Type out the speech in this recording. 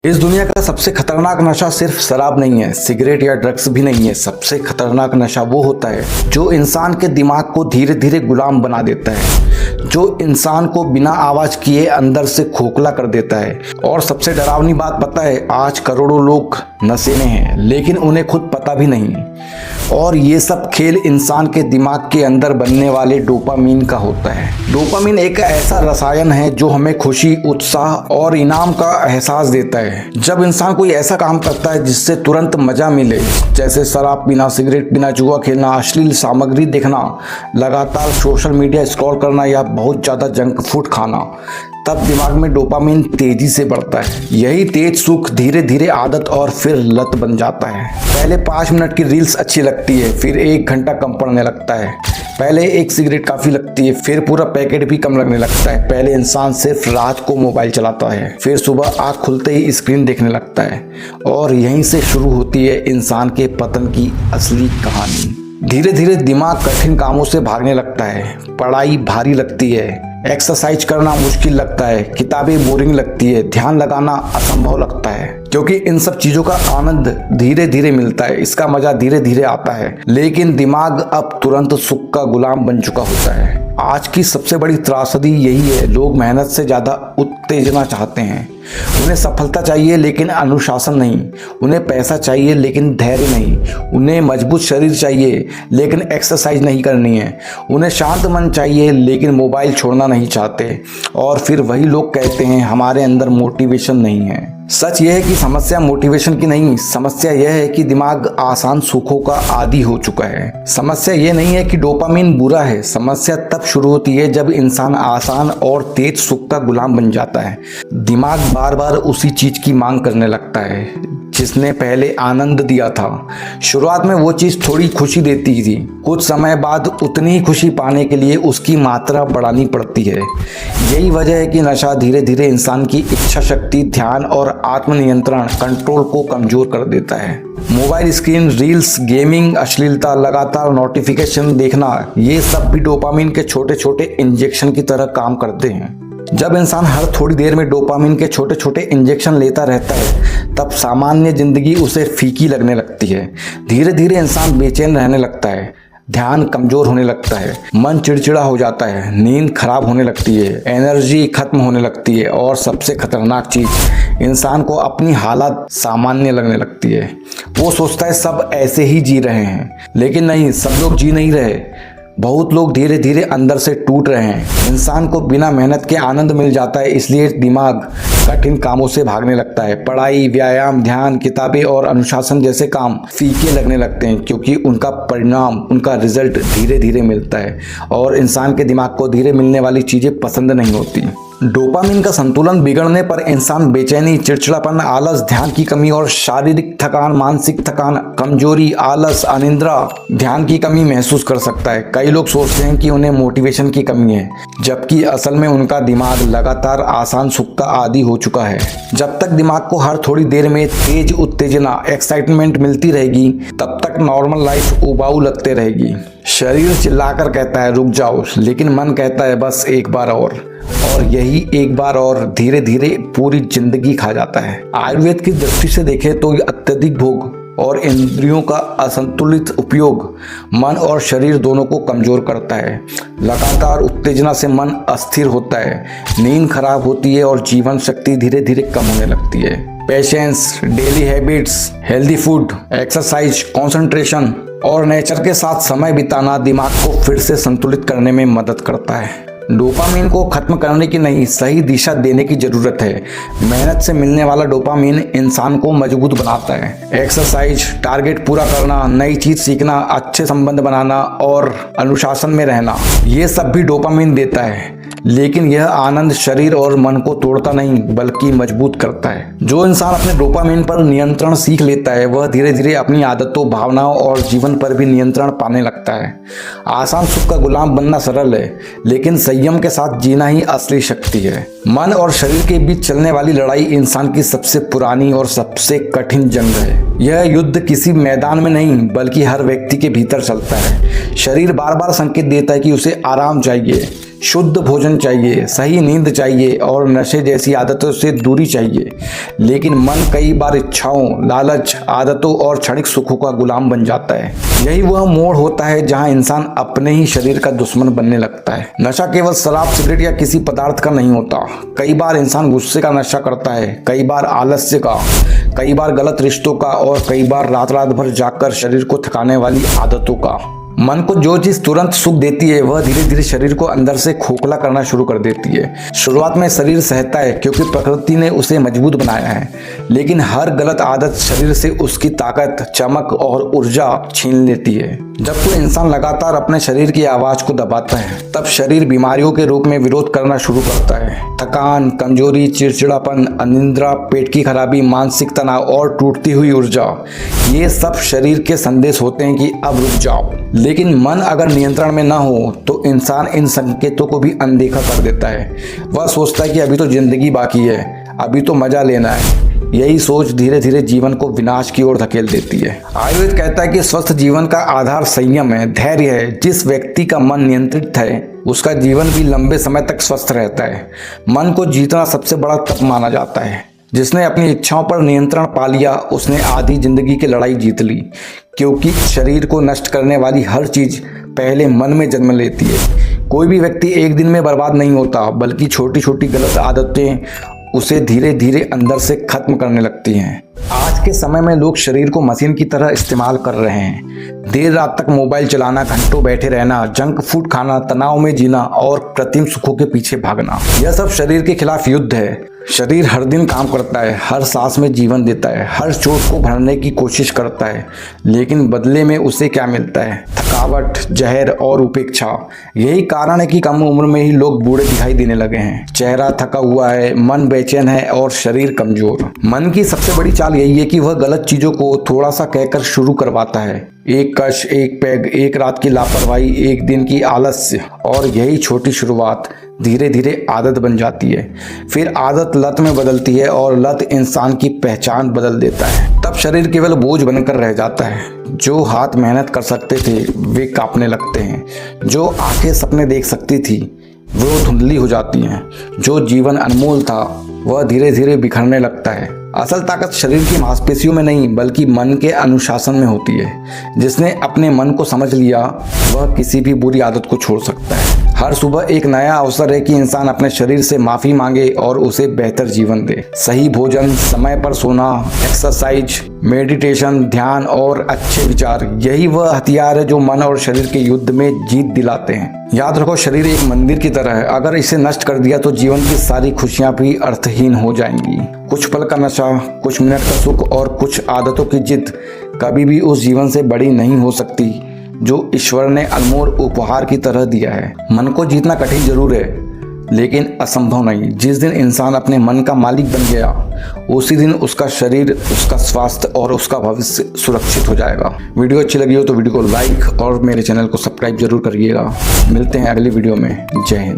इस दुनिया का सबसे खतरनाक नशा सिर्फ शराब नहीं है, सिगरेट या ड्रग्स भी नहीं है। सबसे खतरनाक नशा वो होता है जो इंसान के दिमाग को धीरे धीरे गुलाम बना देता है, जो इंसान को बिना आवाज किए अंदर से खोखला कर देता है। और सबसे डरावनी बात पता है, आज करोड़ों लोग नशे में हैं लेकिन उन्हें खुद पता भी नहीं। और ये सब खेल इंसान के दिमाग के अंदर बनने वाले डोपामीन का होता है। डोपामीन एक ऐसा रसायन है जो हमें खुशी, उत्साह और इनाम का एहसास देता है। जब इंसान कोई ऐसा काम करता है जिससे तुरंत मजा मिले, जैसे शराब पीना, सिगरेट पीना, जुआ खेलना, अश्लील सामग्री देखना, लगातार सोशल मीडिया स्क्रॉल करना या बहुत ज़्यादा जंक फूड खाना, तब दिमाग में डोपामीन तेजी से बढ़ता है। यही तेज सुख धीरे धीरे आदत और फिर लत बन जाता है। पहले 5 मिनट की रील्स अच्छी लगती है, फिर 1 घंटा कम पड़ने लगता है। पहले एक सिगरेट काफ़ी लगती है, फिर पूरा पैकेट भी कम लगने लगता है। पहले इंसान सिर्फ रात को मोबाइल चलाता है, फिर सुबह आँख खुलते ही स्क्रीन देखने लगता है। और यहीं से शुरू होती है इंसान के पतन की असली कहानी। धीरे धीरे दिमाग कठिन कामों से भागने लगता है, पढ़ाई भारी लगती है, एक्सरसाइज करना मुश्किल लगता है, किताबें बोरिंग लगती है, ध्यान लगाना असंभव लगता है। क्योंकि इन सब चीज़ों का आनंद धीरे धीरे मिलता है, इसका मजा धीरे धीरे आता है, लेकिन दिमाग अब तुरंत सुख का गुलाम बन चुका होता है। आज की सबसे बड़ी त्रासदी यही है, लोग मेहनत से ज़्यादा उत्तेजना चाहते हैं। उन्हें सफलता चाहिए लेकिन अनुशासन नहीं, उन्हें पैसा चाहिए लेकिन धैर्य नहीं, उन्हें मजबूत शरीर चाहिए लेकिन एक्सरसाइज नहीं करनी है, उन्हें शांत मन चाहिए लेकिन मोबाइल छोड़ना नहीं चाहते। और फिर वही लोग कहते हैं हमारे अंदर मोटिवेशन नहीं है। सच यह है कि समस्या मोटिवेशन की नहीं, समस्या यह है कि दिमाग आसान सुखों का आदी हो चुका है। समस्या यह नहीं है कि डोपामीन बुरा है, समस्या तब शुरू होती है जब इंसान आसान और तेज सुख का गुलाम बन जाता है। दिमाग बार बार उसी चीज की मांग करने लगता है जिसने पहले आनंद दिया था। शुरुआत में वो चीज थोड़ी खुशी देती थी, कुछ समय बाद उतनी ही खुशी पाने के लिए उसकी मात्रा बढ़ानी पड़ती है। यही वजह है कि नशा धीरे धीरे इंसान की इच्छा शक्ति, ध्यान और आत्मनियंत्रण, कंट्रोल को कमजोर कर देता है। मोबाइल स्क्रीन, रील्स, गेमिंग, अश्लीलता, लगातार नोटिफिकेशन देखना, ये सब भी डोपामीन के छोटे छोटे इंजेक्शन की तरह काम करते हैं। जब इंसान हर थोड़ी देर में डोपामीन के छोटे छोटे इंजेक्शन लेता रहता है, तब सामान्य जिंदगी उसे फीकी लगने लगती है। धीरे धीरे इंसान बेचैन रहने लगता है, ध्यान कमजोर होने लगता है, मन चिड़चिड़ा हो जाता है, नींद खराब होने लगती है, एनर्जी खत्म होने लगती है और सबसे खतरनाक चीज, इंसान को अपनी हालत सामान्य लगने लगती है। वो सोचता है सब ऐसे ही जी रहे हैं, लेकिन नहीं, सब लोग जी नहीं रहे। बहुत लोग धीरे धीरे अंदर से टूट रहे हैं। इंसान को बिना मेहनत के आनंद मिल जाता है, इसलिए दिमाग कठिन कामों से भागने लगता है। पढ़ाई, व्यायाम, ध्यान, किताबें और अनुशासन जैसे काम फीके लगने लगते हैं क्योंकि उनका परिणाम, उनका रिजल्ट धीरे धीरे मिलता है और इंसान के दिमाग को धीरे मिलने वाली चीजें पसंद नहीं होती। डोपामीन का संतुलन बिगड़ने पर इंसान बेचैनी, चिड़चिड़ापन, आलस, ध्यान की कमी और शारीरिक थकान, मानसिक थकान, कमजोरी, आलस, अनिद्रा, ध्यान की कमी महसूस कर सकता है। कई लोग सोचते हैं कि उन्हें मोटिवेशन की कमी है, जबकि असल में उनका दिमाग लगातार आसान सुख का आदी हो चुका है। जब तक दिमाग को हर थोड़ी देर में तेज उत्तेजना, एक्साइटमेंट मिलती रहेगी, तब तक नॉर्मल लाइफ उबाऊ लगते रहेगी। शरीर चिल्लाकर कहता है रुक जाओ, लेकिन मन कहता है बस एक बार और यही एक बार और धीरे धीरे पूरी जिंदगी खा जाता है। आयुर्वेद की दृष्टि से देखें तो अत्यधिक भोग और इंद्रियों का असंतुलित उपयोग मन और शरीर दोनों को कमजोर करता है। लगातार उत्तेजना से मन अस्थिर होता है, नींद खराब होती है और जीवन शक्ति धीरे धीरे कम होने लगती है। Patience, daily habits, healthy food, exercise, concentration और नेचर के साथ समय बिताना दिमाग को फिर से संतुलित करने में मदद करता है। डोपामीन को खत्म करने की नहीं, सही दिशा देने की जरूरत है। मेहनत से मिलने वाला डोपामीन इंसान को मजबूत बनाता है। एक्सरसाइज, टारगेट पूरा करना, नई चीज सीखना, अच्छे संबंध बनाना और अनुशासन में रहना, ये सब भी डोपामीन देता है। लेकिन यह आनंद शरीर और मन को तोड़ता नहीं बल्कि मजबूत करता है। जो इंसान अपने डोपामीन पर नियंत्रण सीख लेता है, वह धीरे धीरे अपनी आदतों, भावनाओं और जीवन पर भी नियंत्रण पाने लगता है। आसान सुख का गुलाम बनना सरल है, लेकिन संयम के साथ जीना ही असली शक्ति है। मन और शरीर के बीच चलने वाली लड़ाई इंसान की सबसे पुरानी और सबसे कठिन जंग है। यह युद्ध किसी मैदान में नहीं बल्कि हर व्यक्ति के भीतर चलता है। शरीर बार बार संकेत देता है कि उसे आराम चाहिए, शुद्ध भोजन चाहिए, सही नींद चाहिए और नशे जैसी आदतों से दूरी चाहिए। लेकिन मन कई बार इच्छाओं, लालच, आदतों और क्षणिक सुखों का गुलाम बन जाता है। यही वह मोड़ होता है जहां इंसान अपने ही शरीर का दुश्मन बनने लगता है। नशा केवल शराब, सिगरेट या किसी पदार्थ का नहीं होता। कई बार इंसान गुस्से का नशा करता है, कई बार आलस्य का, कई बार गलत रिश्तों का और कई बार रात रात भर जागकर शरीर को थकाने वाली आदतों का। मन को जो चीज तुरंत सुख देती है वह धीरे धीरे शरीर को अंदर से खोखला करना शुरू कर देती है। शुरुआत में शरीर सहता है क्योंकि प्रकृति ने उसे मजबूत बनाया है, लेकिन हर गलत आदत शरीर से उसकी ताकत, चमक और ऊर्जा छीन लेती है। जब कोई इंसान लगातार अपने शरीर की आवाज को दबाता है तब शरीर बीमारियों के रूप में विरोध करना शुरू करता है। थकान, कमजोरी, चिड़चिड़ापन, अनिद्रा, पेट की खराबी, मानसिक तनाव और टूटती हुई ऊर्जा, ये सब शरीर के संदेश होते हैं कि अब रुक जाओ। लेकिन मन अगर नियंत्रण में ना हो तो इंसान इन संकेतों को भी अनदेखा कर देता है। वह सोचता है कि अभी तो जिंदगी बाकी है, अभी तो मजा लेना है। यही सोच धीरे धीरे जीवन को विनाश की ओर धकेल देती है। आयुर्वेद कहता है कि स्वस्थ जीवन का आधार संयम है, धैर्य है। जिस व्यक्ति का मन नियंत्रित है उसका जीवन भी लंबे समय तक स्वस्थ रहता है। मन को जीतना सबसे बड़ा तप माना जाता है। जिसने अपनी इच्छाओं पर नियंत्रण पा लिया उसने आधी जिंदगी की लड़ाई जीत ली, क्योंकि शरीर को नष्ट करने वाली हर चीज पहले मन में जन्म लेती है। कोई भी व्यक्ति एक दिन में बर्बाद नहीं होता, बल्कि छोटी छोटी गलत आदतें उसे धीरे धीरे अंदर से खत्म करने लगती हैं। आज के समय में लोग शरीर को मशीन की तरह इस्तेमाल कर रहे हैं। देर रात तक मोबाइल चलाना, घंटों बैठे रहना, जंक फूड खाना, तनाव में जीना और कृत्रिम सुखों के पीछे भागना, यह सब शरीर के खिलाफ युद्ध है। शरीर हर दिन काम करता है, हर सांस में जीवन देता है, हर चोट को भरने की कोशिश करता है, लेकिन बदले में उसे क्या मिलता है? थकावट, जहर और उपेक्षा। यही कारण है कि कम उम्र में ही लोग बूढ़े दिखाई देने लगे हैं। चेहरा थका हुआ है, मन बेचैन है और शरीर कमजोर। मन की सबसे बड़ी चाल यही है कि वह गलत चीजों को थोड़ा सा कहकर शुरू करवाता है। एक कश, एक पैग, एक रात की लापरवाही, एक दिन की आलस्य, और यही छोटी शुरुआत धीरे धीरे आदत बन जाती है। फिर आदत लत में बदलती है और लत इंसान की पहचान बदल देता है। तब शरीर केवल बोझ बनकर रह जाता है। जो हाथ मेहनत कर सकते थे वे कांपने लगते हैं। जो आंखें सपने देख सकती थी वो धुंधली हो जाती हैं। जो जीवन अनमोल था वह धीरे धीरे बिखरने लगता है। असल ताकत शरीर की मांसपेशियों में नहीं बल्कि मन के अनुशासन में होती है। जिसने अपने मन को समझ लिया वह किसी भी बुरी आदत को छोड़ सकता है। हर सुबह एक नया अवसर है कि इंसान अपने शरीर से माफी मांगे और उसे बेहतर जीवन दे। सही भोजन, समय पर सोना, एक्सरसाइज, मेडिटेशन, ध्यान और अच्छे विचार, यही वह हथियार है जो मन और शरीर के युद्ध में जीत दिलाते हैं। याद रखो, शरीर एक मंदिर की तरह है। अगर इसे नष्ट कर दिया तो जीवन की सारी खुशियां भी अर्थहीन हो जाएंगी। कुछ पल का नशा, कुछ मिनट का सुख और कुछ आदतों की जिद कभी भी उस जीवन से बड़ी नहीं हो सकती जो ईश्वर ने अनमोल उपहार की तरह दिया है। मन को जीतना कठिन जरूर है लेकिन असंभव नहीं। जिस दिन इंसान अपने मन का मालिक बन गया उसी दिन उसका शरीर, उसका स्वास्थ्य और उसका भविष्य सुरक्षित हो जाएगा। वीडियो अच्छी लगी हो तो वीडियो को लाइक और मेरे चैनल को सब्सक्राइब जरूर करिएगा। मिलते हैं अगली वीडियो में। जय हिंद।